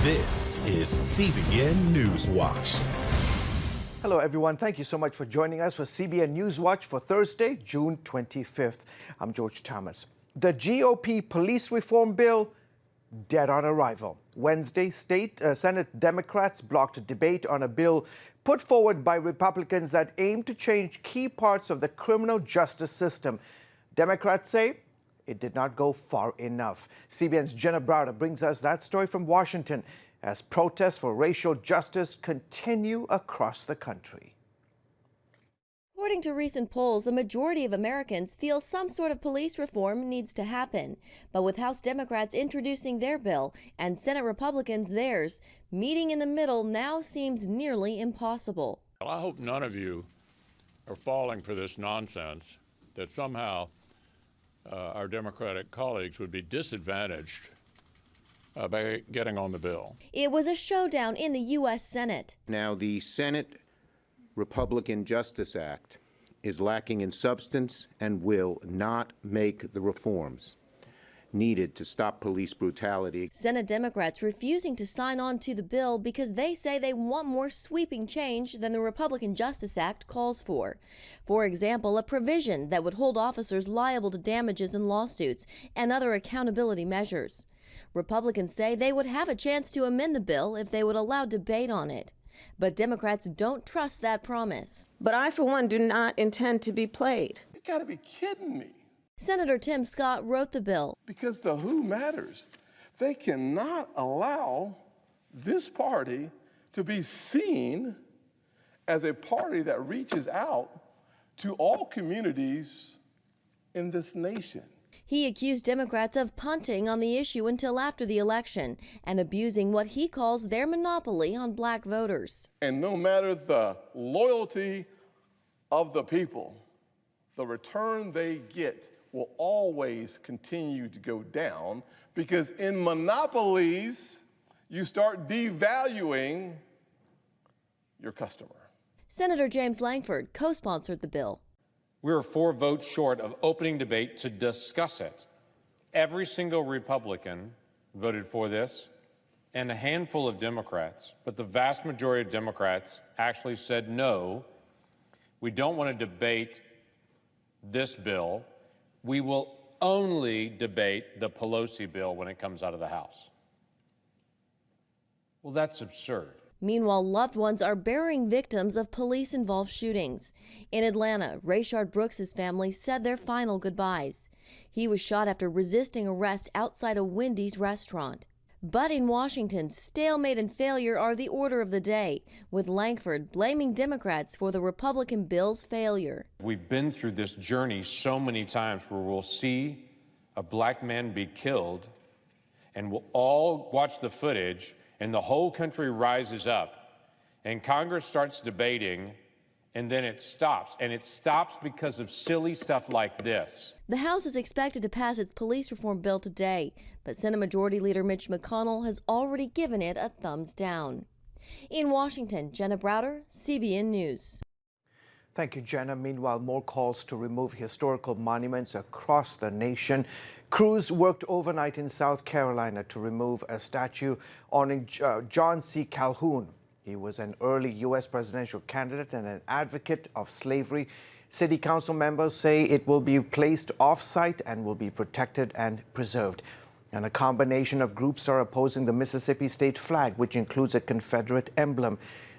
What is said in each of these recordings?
This is CBN NewsWatch. Hello, everyone. Thank you so much for joining us for CBN NewsWatch for Thursday, June 25th. I'm George Thomas. The GOP police reform bill dead on arrival. Wednesday, Senate Democrats blocked a debate on a bill put forward by Republicans that aim to change key parts of the criminal justice system. Democrats say it did not go far enough. CBN's Jenna Browder brings us that story from Washington as protests for racial justice continue across the country. According to recent polls, a majority of Americans feel some sort of police reform needs to happen. But with House Democrats introducing their bill and Senate Republicans theirs, meeting in the middle now seems nearly impossible. I hope none of you are falling for this nonsense that somehow our Democratic colleagues would be disadvantaged by getting on the bill. It was a showdown in the U.S. Senate. Now, the Senate Republican Justice Act is lacking in substance and will not make the reforms needed to stop police brutality. Senate Democrats refusing to sign on to the bill because they say they want more sweeping change than the Republican Justice Act calls for. For example, a provision that would hold officers liable to damages in lawsuits and other accountability measures. Republicans say they would have a chance to amend the bill if they would allow debate on it. But Democrats don't trust that promise. But I, for one, do not intend to be played. You gotta be kidding me. Senator Tim Scott wrote the bill. Because the who matters. They cannot allow this party to be seen as a party that reaches out to all communities in this nation. He accused Democrats of punting on the issue until after the election and abusing what he calls their monopoly on black voters. And no matter the loyalty of the people, the return they get will always continue to go down because in monopolies, you start devaluing your customer. Senator James Lankford co-sponsored the bill. We were 4 votes short of opening debate to discuss it. Every single Republican voted for this, and a handful of Democrats, but the vast majority of Democrats actually said no. We don't want to debate this bill. We will only debate the Pelosi bill when it comes out of the House. Well, that's absurd. Meanwhile, loved ones are burying victims of police-involved shootings. In Atlanta, Rayshard Brooks' family said their final goodbyes. He was shot after resisting arrest outside a Wendy's restaurant. But in Washington, stalemate and failure are the order of the day, with Lankford blaming Democrats for the Republican bill's failure. We've been through this journey so many times where we'll see a black man be killed, and we'll all watch the footage, and the whole country rises up, and Congress starts debating, and then it stops. And it stops because of silly stuff like this. The House is expected to pass its police reform bill today, but Senate Majority Leader Mitch McConnell has already given it a thumbs down. In Washington, Jenna Browder, CBN News. Thank you, Jenna. Meanwhile, more calls to remove historical monuments across the nation. Crews worked overnight in South Carolina to remove a statue honoring John C. Calhoun. He was an early U.S. presidential candidate and an advocate of slavery. City council members say it will be placed off-site and will be protected and preserved. And a combination of groups are opposing the Mississippi state flag, which includes a Confederate emblem.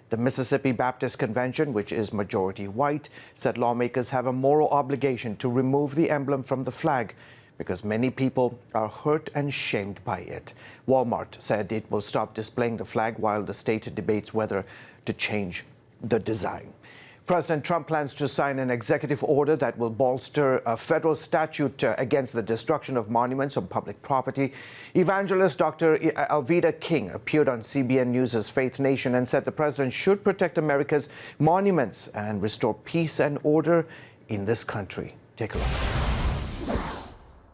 The Mississippi Baptist Convention, which is majority white, said lawmakers have a moral obligation to remove the emblem from the flag because many people are hurt and shamed by it. Walmart said it will stop displaying the flag while the state debates whether to change the design. President Trump plans to sign an executive order that will bolster a federal statute against the destruction of monuments on public property. Evangelist Dr. Alveda King appeared on CBN News' Faith Nation and said the president should protect America's monuments and restore peace and order in this country. Take a look.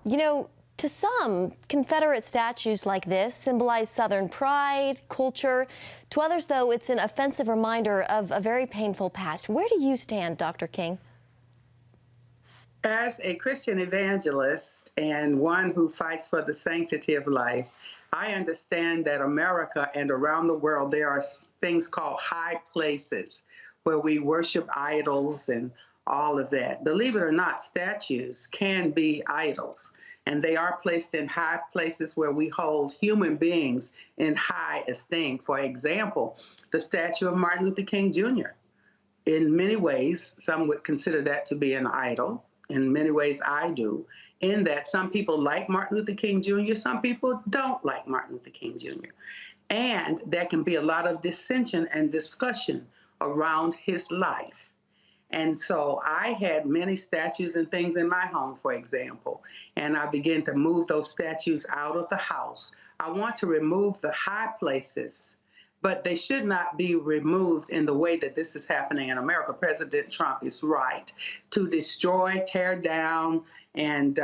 You know, to some, Confederate statues like this symbolize Southern pride, culture. To others, though, it's an offensive reminder of a very painful past. Where do you stand, Dr. King? As a Christian evangelist and one who fights for the sanctity of life, I understand that America and around the world, there are things called high places where we worship idols and all of that. Believe it or not, statues can be idols, and they are placed in high places where we hold human beings in high esteem. For example, the statue of Martin Luther King Jr. In many ways, some would consider that to be an idol. In many ways, I do, in that some people like Martin Luther King Jr., some people don't like Martin Luther King Jr. And there can be a lot of dissension and discussion around his life. And so I had many statues and things in my home, for example, and I began to move those statues out of the house. I want to remove the high places, but they should not be removed in the way that this is happening in America. President Trump is right to destroy, tear down, and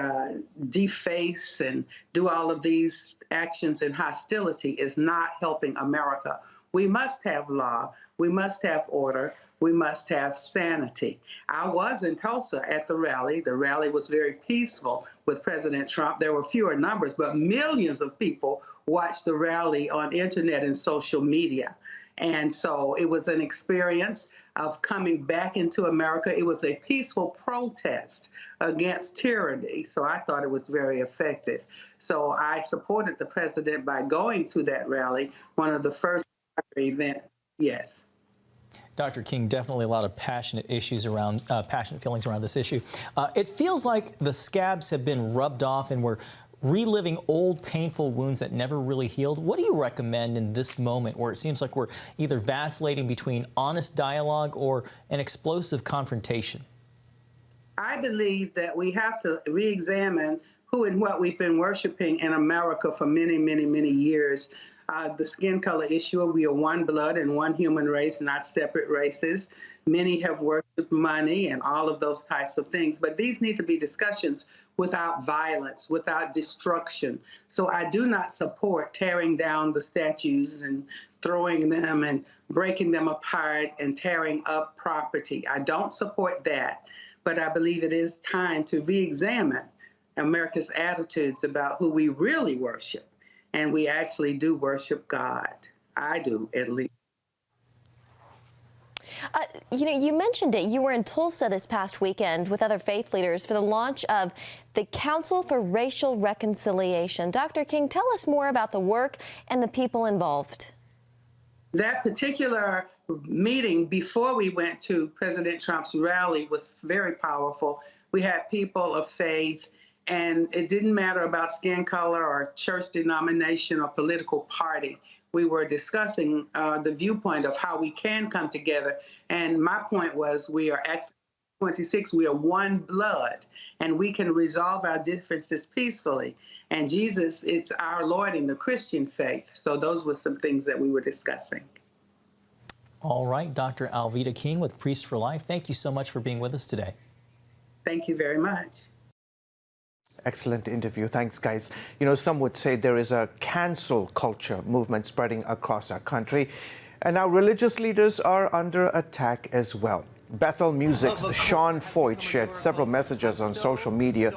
deface and do all of these actions and hostility is not helping America. We must have law. We must have order. We must have sanity. I was in Tulsa at the rally. The rally was very peaceful with President Trump. There were fewer numbers, but millions of people watched the rally on internet and social media. And so it was an experience of coming back into America. It was a peaceful protest against tyranny. So I thought it was very effective. So I supported the president by going to that rally, one of the first events. Yes. Dr. King, definitely a lot of passionate feelings around this issue. It feels like the scabs have been rubbed off and we're reliving old painful wounds that never really healed. What do you recommend in this moment where it seems like we're either vacillating between honest dialogue or an explosive confrontation? I believe that we have to re-examine who and what we've been worshiping in America for many, many, many years. The skin color issue, we are one blood and one human race, not separate races. Many have worshipped money and all of those types of things. But these need to be discussions without violence, without destruction. So I do not support tearing down the statues and throwing them and breaking them apart and tearing up property. I don't support that. But I believe it is time to re-examine America's attitudes about who we really worship. And we actually do worship God. I do, at least. You mentioned it. You were in Tulsa this past weekend with other faith leaders for the launch of the Council for Racial Reconciliation. Dr. King, tell us more about the work and the people involved. That particular meeting before we went to President Trump's rally was very powerful. We had people of faith, and it didn't matter about skin color or church denomination or political party. We were discussing the viewpoint of how we can come together. And my point was, we are Acts 26, we are one blood, and we can resolve our differences peacefully. And Jesus is our Lord in the Christian faith. So those were some things that we were discussing. All right, Dr. Alveda King with Priests for Life, thank you so much for being with us today. Thank you very much. Excellent interview. Thanks, guys. You know, some would say there is a cancel culture movement spreading across our country, and now religious leaders are under attack as well. Bethel Music's Sean Foyt shared several messages on social media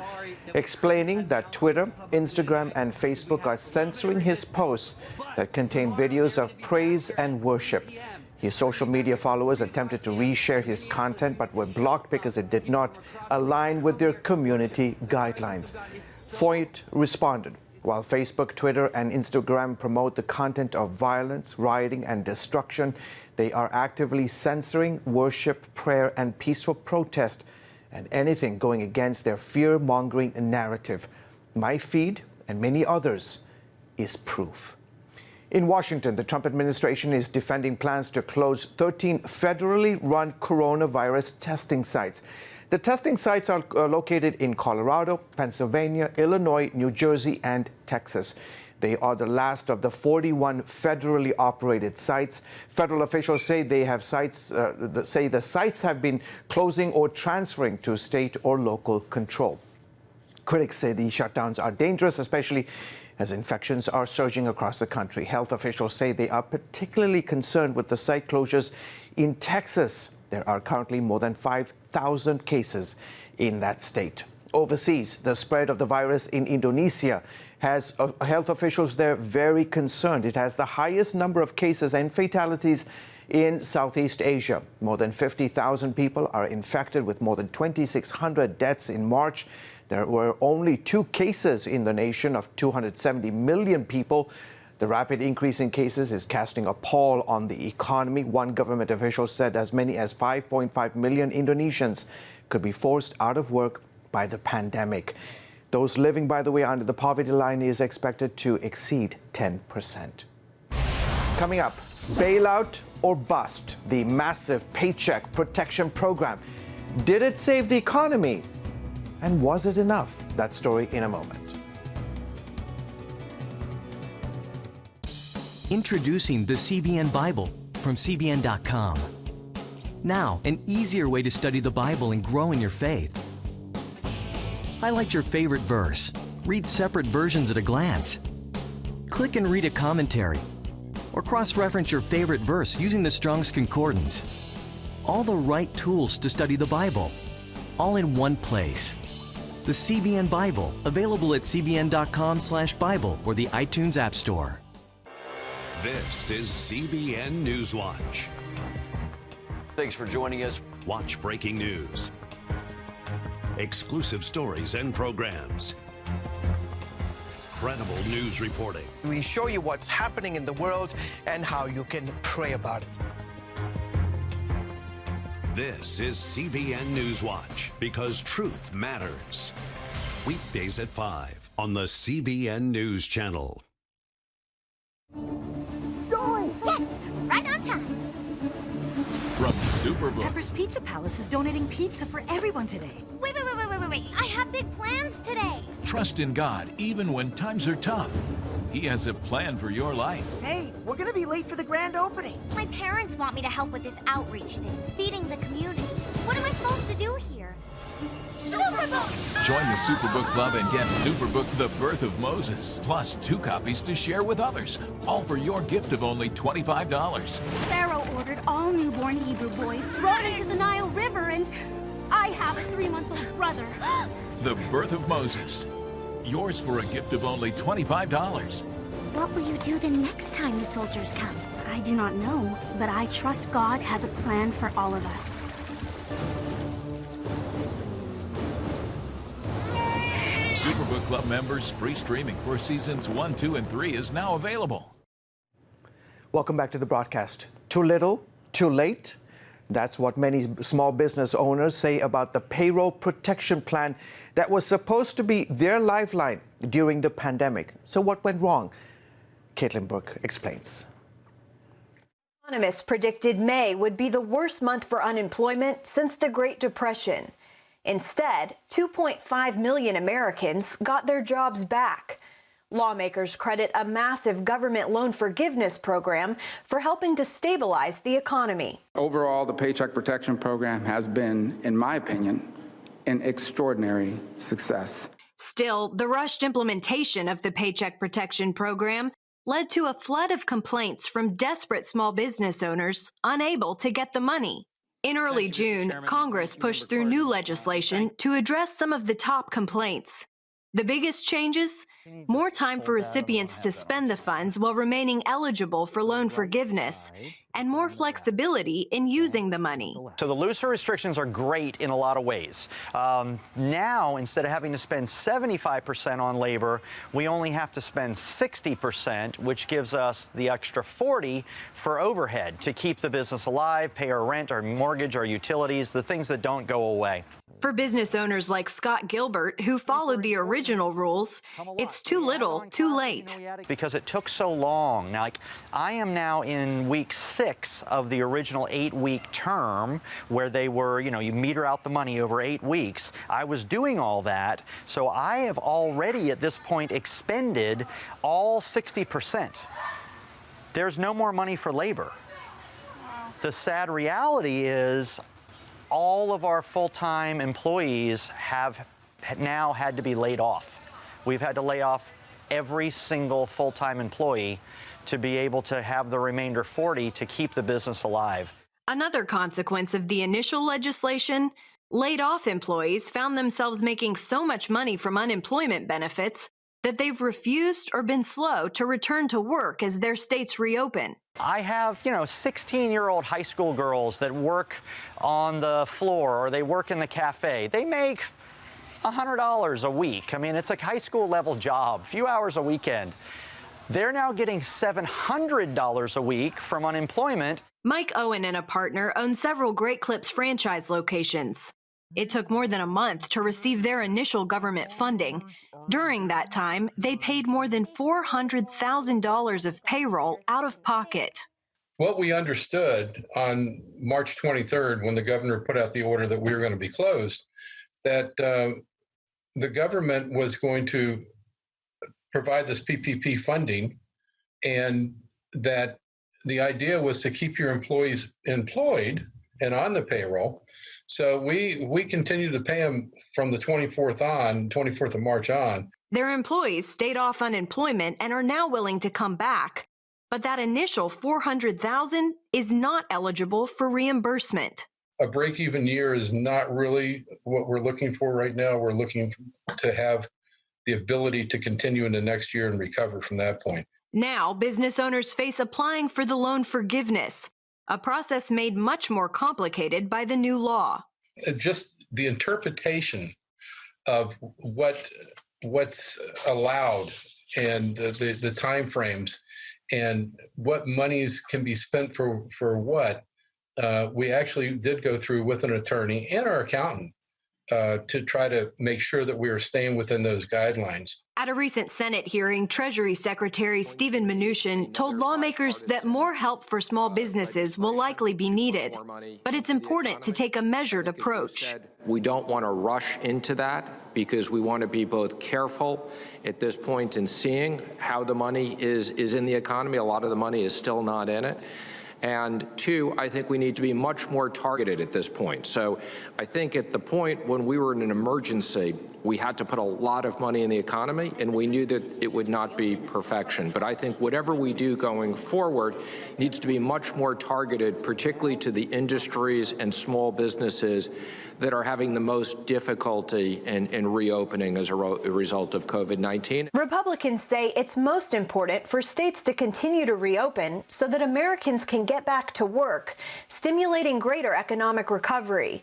explaining that Twitter, Instagram, and Facebook are censoring his posts that contain videos of praise and worship. His social media followers attempted to reshare his content but were blocked because it did not align with their community guidelines. Foyt responded, while Facebook, Twitter, and Instagram promote the content of violence, rioting, and destruction, they are actively censoring worship, prayer, and peaceful protest, and anything going against their fear-mongering narrative. My feed, and many others, is proof. In Washington, the Trump administration is defending plans to close 13 federally run coronavirus testing sites. The testing sites are located in Colorado, Pennsylvania, Illinois, New Jersey, and Texas. They are the last of the 41 federally operated sites. Federal officials say the sites have been closing or transferring to state or local control. Critics say these shutdowns are dangerous, especially as infections are surging across the country. Health officials say they are particularly concerned with the site closures in Texas. There are currently more than 5,000 cases in that state. Overseas, the spread of the virus in Indonesia has health officials there very concerned. It has the highest number of cases and fatalities in Southeast Asia. More than 50,000 people are infected, with more than 2,600 deaths in March. There were only 2 cases in the nation of 270 million people. The rapid increase in cases is casting a pall on the economy. One government official said as many as 5.5 million Indonesians could be forced out of work by the pandemic. Those living, by the way, under the poverty line is expected to exceed 10%. Coming up, bailout or bust, the massive Paycheck Protection Program. Did it save the economy? And was it enough? That story in a moment. Introducing the CBN Bible from CBN.com. Now, an easier way to study the Bible and grow in your faith. Highlight your favorite verse. Read separate versions at a glance. Click and read a commentary. Or cross-reference your favorite verse using the Strong's Concordance. All the right tools to study the Bible, all in one place. The CBN Bible, available at cbn.com/Bible or the iTunes App Store. This is CBN NewsWatch. Thanks for joining us. Watch breaking news, exclusive stories and programs, credible news reporting. We show you what's happening in the world and how you can pray about it. This is CBN NewsWatch, because truth matters. Weekdays at 5 on the CBN News Channel. Yes, right on time. From Superbook. Pepper's Pizza Palace is donating pizza for everyone today. Wait. I have big plans today. Trust in God, even when times are tough. He has a plan for your life. Hey, we're gonna be late for the grand opening. My parents want me to help with this outreach thing, feeding the community. What am I supposed to do here? Superbook! Join the Superbook Club and get Superbook The Birth of Moses, plus 2 copies to share with others, all for your gift of only $25. Pharaoh ordered all newborn Hebrew boys thrown into the Nile River, and I have a 3-month-old brother. The Birth of Moses. Yours for a gift of only $25. What will you do the next time the soldiers come? I do not know, but I trust God has a plan for all of us. Superbook Club members, free streaming for seasons 1, 2, and 3 is now available. Welcome back to the broadcast. Too little, too late? That's what many small business owners say about the payroll protection plan that was supposed to be their lifeline during the pandemic. So what went wrong? Caitlin Brooke explains. Economists predicted May would be the worst month for unemployment since the Great Depression. Instead, 2.5 million Americans got their jobs back. Lawmakers credit a massive government loan forgiveness program for helping to stabilize the economy. Overall, the Paycheck Protection Program has been, in my opinion, an extraordinary success. Still, the rushed implementation of the Paycheck Protection Program led to a flood of complaints from desperate small business owners unable to get the money. In early June, Congress pushed through new legislation to address some of the top complaints. The biggest changes? More time for recipients to spend the funds while remaining eligible for loan forgiveness, and more flexibility in using the money. So the looser restrictions are great in a lot of ways. Now, instead of having to spend 75% on labor, we only have to spend 60%, which gives us the extra 40% for overhead to keep the business alive, pay our rent, our mortgage, our utilities, the things that don't go away. For business owners like Scott Gilbert, who followed the original rules, it's too little, too late. Because it took so long. Now, I am now in week 6 of the original 8-week term where they were, you meter out the money over 8 weeks. I was doing all that, so I have already at this point expended all 60%. There's no more money for labor. The sad reality is all of our full-time employees have now had to be laid off. We've had to lay off every single full-time employee to be able to have the remainder 40 to keep the business alive. Another consequence of the initial legislation, laid-off employees found themselves making so much money from unemployment benefits that they've refused or been slow to return to work as their states reopen. I have, 16-year-old high school girls that work on the floor or they work in the cafe. They make $100 a week. I mean, it's a high school level job, a few hours a weekend. They're now getting $700 a week from unemployment. Mike Owen and a partner own several Great Clips franchise locations. It took more than a month to receive their initial government funding. During that time, they paid more than $400,000 of payroll out of pocket. What we understood on March 23rd, when the governor put out the order that we were going to be closed, that the government was going to provide this PPP funding, and that the idea was to keep your employees employed and on the payroll. So we continued to pay them from the 24th of March on. Their employees stayed off unemployment and are now willing to come back. But that initial $400,000 is not eligible for reimbursement. A break-even year is not really what we're looking for right now. We're looking to have the ability to continue into next year and recover from that point. Now, business owners face applying for the loan forgiveness, a process made much more complicated by the new law. Just the interpretation of what's allowed and the time frames and what monies can be spent for what, we actually did go through with an attorney and our accountant to try to make sure that we were staying within those guidelines. At a recent Senate hearing, Treasury Secretary Steven Mnuchin told lawmakers that more help for small businesses will likely be needed, but it's important to take a measured approach. We don't want to rush into that because we want to be both careful at this point in seeing how the money is in the economy. A lot of the money is still not in it. And two, I think we need to be much more targeted at this point. So I think at the point when we were in an emergency, we had to put a lot of money in the economy, and we knew that it would not be perfection. But I think whatever we do going forward needs to be much more targeted, particularly to the industries and small businesses that are having the most difficulty in reopening as a result of COVID-19. Republicans say it's most important for states to continue to reopen so that Americans can get back to work, stimulating greater economic recovery.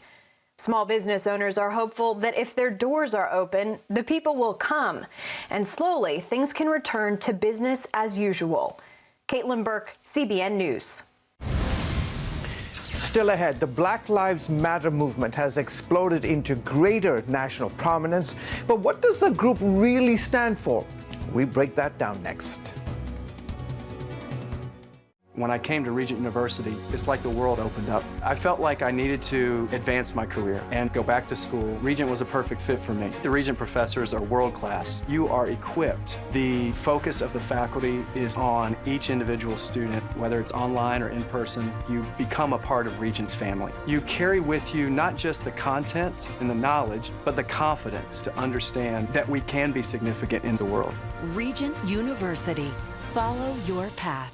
Small business owners are hopeful that if their doors are open, the people will come, and slowly things can return to business as usual. Caitlin Burke, CBN News. Still ahead, the Black Lives Matter movement has exploded into greater national prominence. But what does the group really stand for? We break that down next. When I came to Regent University, it's like the world opened up. I felt like I needed to advance my career and go back to school. Regent was a perfect fit for me. The Regent professors are world class. You are equipped. The focus of the faculty is on each individual student, whether it's online or in person. You become a part of Regent's family. You carry with you not just the content and the knowledge, but the confidence to understand that we can be significant in the world. Regent University. Follow your path.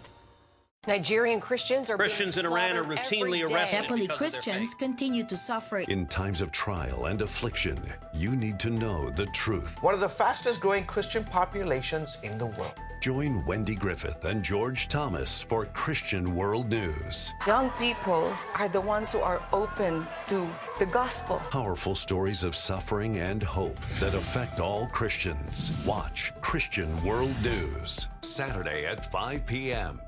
Nigerian Christians in Iran are routinely arrested. Happily, Christians continue to suffer. In times of trial and affliction, you need to know the truth. One of the fastest growing Christian populations in the world. Join Wendy Griffith and George Thomas for Christian World News. Young people are the ones who are open to the gospel. Powerful stories of suffering and hope that affect all Christians. Watch Christian World News, Saturday at 5 p.m.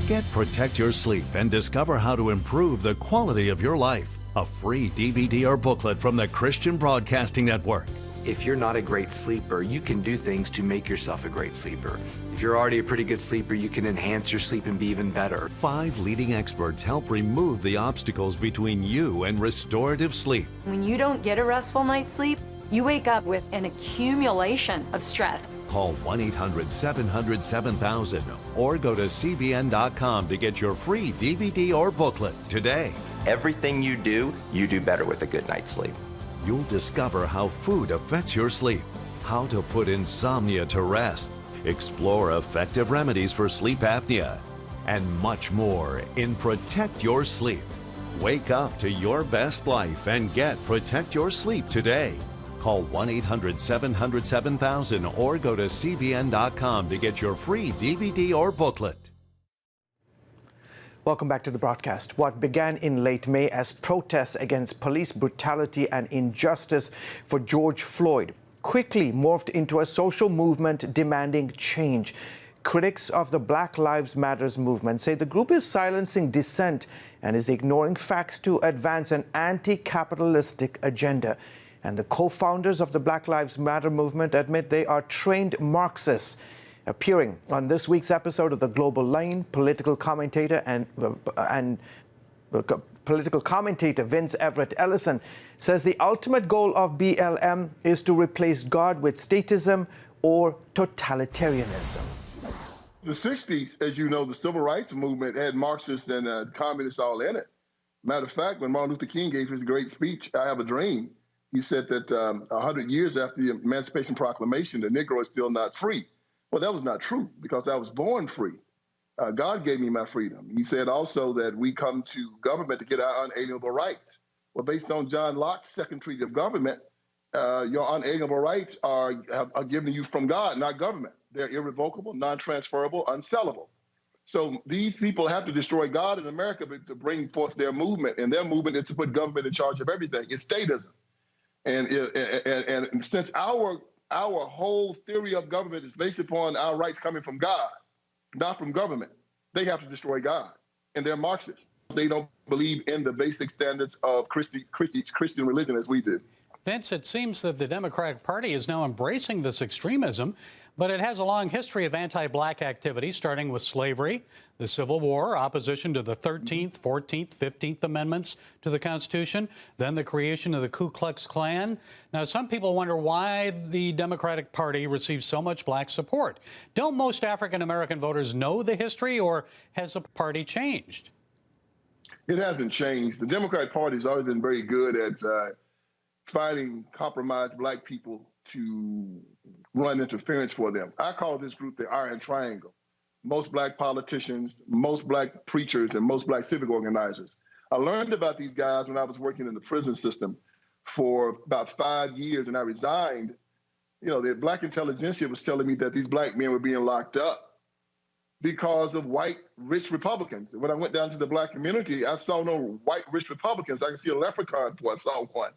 Get Protect Your Sleep and discover how to improve the quality of your life. A free DVD or booklet from the Christian Broadcasting Network. If you're not a great sleeper, you can do things to make yourself a great sleeper. If you're already a pretty good sleeper, you can enhance your sleep and be even better. 5 leading experts help remove the obstacles between you and restorative sleep. When you don't get a restful night's sleep, you wake up with an accumulation of stress. Call 1-800-700-7000 or go to CBN.com to get your free DVD or booklet today. Everything you do better with a good night's sleep. You'll discover how food affects your sleep, how to put insomnia to rest, explore effective remedies for sleep apnea, and much more in Protect Your Sleep. Wake up to your best life and get Protect Your Sleep today. Call 1-800-700-7000 or go to cbn.com to get your free DVD or booklet. Welcome back to the broadcast. What began in late May as protests against police brutality and injustice for George Floyd quickly morphed into a social movement demanding change. Critics of the Black Lives Matter movement say the group is silencing dissent and is ignoring facts to advance an anti-capitalistic agenda. And the co-founders of the Black Lives Matter movement admit they are trained Marxists. Appearing on this week's episode of The Global Lane, political commentator Vince Everett Ellison says the ultimate goal of BLM is to replace God with statism or totalitarianism. The 60s, as you know, the civil rights movement had Marxists and communists all in it. Matter of fact, when Martin Luther King gave his great speech, I Have a Dream, he said that 100 years after the Emancipation Proclamation, the Negro is still not free. Well, that was not true because I was born free. God gave me my freedom. He said also that we come to government to get our unalienable rights. Well, based on John Locke's second treaty of government, your unalienable rights are given to you from God, not government. They're irrevocable, non-transferable, unsellable. So these people have to destroy God in America to bring forth their movement, and their movement is to put government in charge of everything. It's statism. And since our whole theory of government is based upon our rights coming from God, not from government, they have to destroy God. And they're Marxists. They don't believe in the basic standards of Christian religion as we do. Vince, it seems that the Democratic Party is now embracing this extremism, but it has a long history of anti-black activity, starting with slavery, the Civil War, opposition to the 13th, 14th, 15th Amendments to the Constitution, then the creation of the Ku Klux Klan. Now, some people wonder why the Democratic Party receives so much black support. Don't most African-American voters know the history, or has the party changed? It hasn't changed. The Democratic Party has always been very good at finding compromised black people to run interference for them. I call this group the Iron Triangle. Most black politicians, most black preachers, and most black civic organizers. I learned about these guys when I was working in the prison system for about 5 years, and I resigned. You know, the black intelligentsia was telling me that these black men were being locked up because of white, rich Republicans. When I went down to the black community, I saw no white, rich Republicans. I could see a leprechaun before I saw one.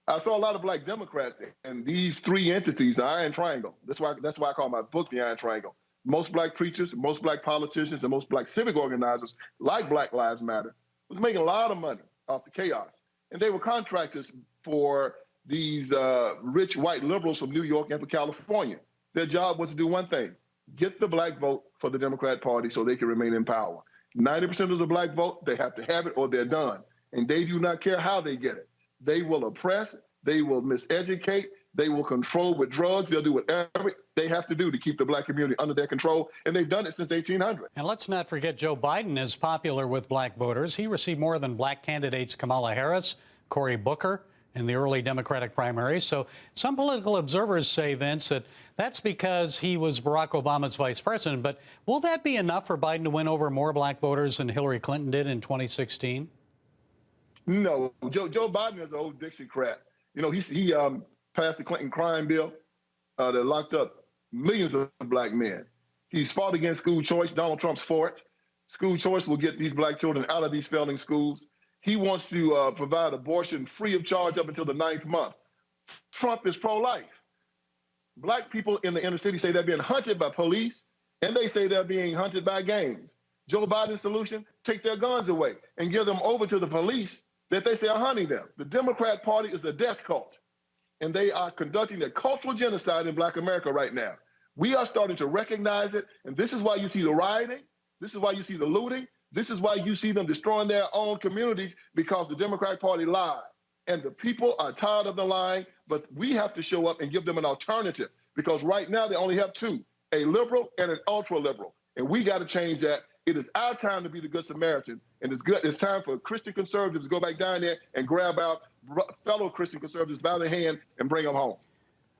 I saw a lot of black Democrats, and these three entities, the Iron Triangle. That's why I call my book the Iron Triangle. Most black preachers, most black politicians, and most black civic organizers, like Black Lives Matter, was making a lot of money off the chaos. And they were contractors for these rich white liberals from New York and from California. Their job was to do one thing: get the black vote for the Democrat Party so they can remain in power. 90% of the black vote, they have to have it or they're done. And they do not care how they get it. They will oppress, they will miseducate, they will control with drugs. They'll do whatever they have to do to keep the black community under their control, and they've done it since 1800. And let's not forget Joe Biden is popular with black voters. He received more than black candidates Kamala Harris, Cory Booker in the early Democratic primaries. So some political observers say, Vince, that that's because he was Barack Obama's vice president. But will that be enough for Biden to win over more black voters than Hillary Clinton did in 2016? No, Joe Biden is an old Dixiecrat. You know, he passed the Clinton crime bill that locked up millions of black men. He's fought against school choice. Donald Trump's for it. School choice will get these black children out of these failing schools. He wants to provide abortion free of charge up until the 9th month. Trump is pro-life. Black people in the inner city say they're being hunted by police, and they say they're being hunted by gangs. Joe Biden's solution: take their guns away and give them over to the police that they say are hunting them. The Democrat Party is a death cult, and they are conducting a cultural genocide in black America right now. We are starting to recognize it, and this is why you see the rioting. This is why you see the looting. This is why you see them destroying their own communities, because the Democratic Party lied. And the people are tired of the lying, but we have to show up and give them an alternative, because right now they only have two: a liberal and an ultra-liberal. And we got to change that. It is our time to be the Good Samaritan, and it's time for Christian conservatives to go back down there and grab out fellow Christian conservatives by the hand and bring them home.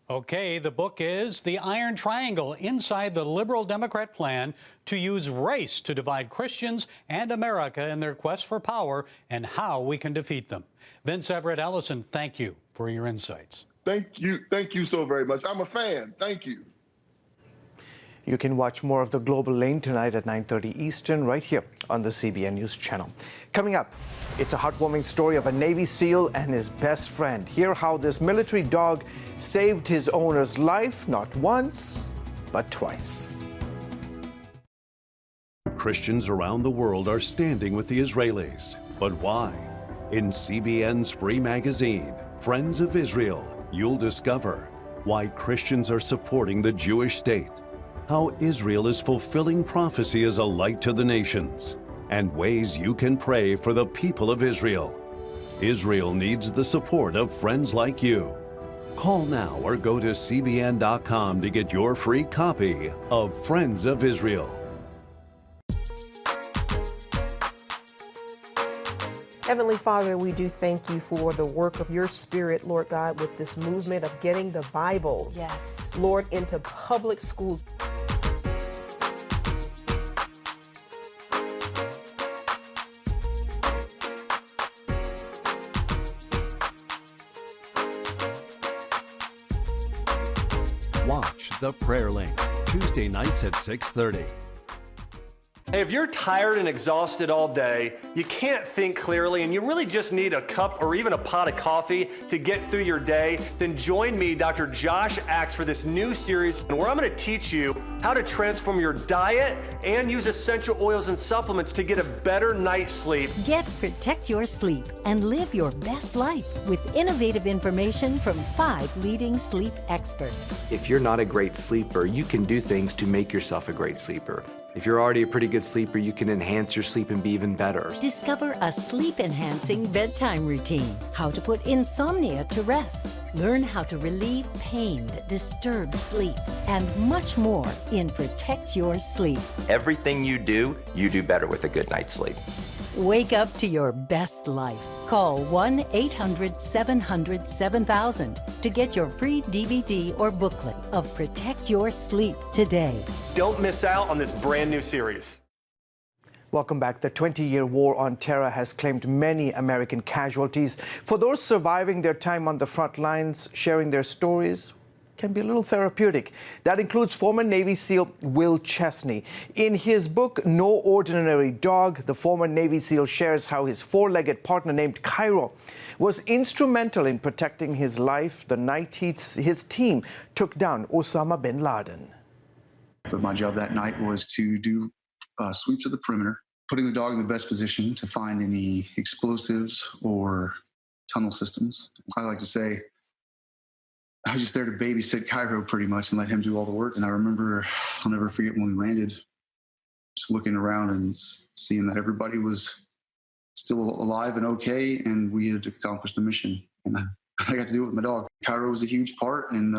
Okay, the book is The Iron Triangle: Inside the Liberal Democrat Plan to Use Race to Divide Christians and America in Their Quest for Power, and How We Can Defeat Them. Vince Everett Ellison, thank you for your insights. Thank you so very much. I'm a fan. Thank you. You can watch more of The Global Lane tonight at 9:30 Eastern right here on the CBN News Channel. Coming up, it's a heartwarming story of a Navy SEAL and his best friend. Hear how this military dog saved his owner's life not once, but twice. Christians around the world are standing with the Israelis. But why? In CBN's free magazine, Friends of Israel, you'll discover why Christians are supporting the Jewish state, how Israel is fulfilling prophecy as a light to the nations, and ways you can pray for the people of Israel. Israel needs the support of friends like you. Call now or go to cbn.com to get your free copy of Friends of Israel. Heavenly Father, we do thank you for the work of your Spirit, Lord God, with this movement of getting the Bible, Yes. Lord, into public schools. Watch The Prayer Link, Tuesday nights at 6:30. Hey, if you're tired and exhausted all day, you can't think clearly, and you really just need a cup or even a pot of coffee to get through your day, then join me, Dr. Josh Axe, for this new series where I'm going to teach you how to transform your diet and use essential oils and supplements to get a better night's sleep. Get Protect Your Sleep and live your best life with innovative information from 5 leading sleep experts. If you're not a great sleeper, you can do things to make yourself a great sleeper. If you're already a pretty good sleeper, you can enhance your sleep and be even better. Discover a sleep-enhancing bedtime routine, how to put insomnia to rest, learn how to relieve pain that disturbs sleep, and much more in Protect Your Sleep. Everything you do better with a good night's sleep. Wake up to your best life. Call 1-800-700-7000 to get your free DVD or booklet of Protect Your Sleep today. Don't miss out on this brand new series. Welcome back. The 20-year war on terror has claimed many American casualties. For those surviving their time on the front lines, sharing their stories can be a little therapeutic. That includes former Navy SEAL Will Chesney. In his book, No Ordinary Dog, the former Navy SEAL shares how his 4-legged partner named Cairo was instrumental in protecting his life the night his team took down Osama bin Laden. But my job that night was to do sweeps of the perimeter, putting the dog in the best position to find any explosives or tunnel systems. I like to say I was just there to babysit Cairo pretty much and let him do all the work. And I remember, I'll never forget when we landed, just looking around and seeing that everybody was still alive and okay, and we had accomplished the mission. And I got to do it with my dog. Cairo was a huge part, and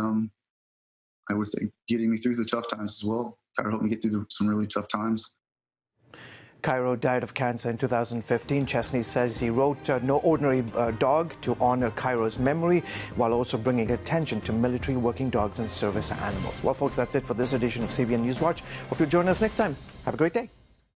I would think getting me through the tough times as well. Cairo helped me get through some really tough times. Cairo died of cancer in 2015. Chesney says he wrote No Ordinary Dog to honor Cairo's memory while also bringing attention to military, working dogs and service animals. Well, folks, that's it for this edition of CBN News Watch. Hope you'll join us next time. Have a great day.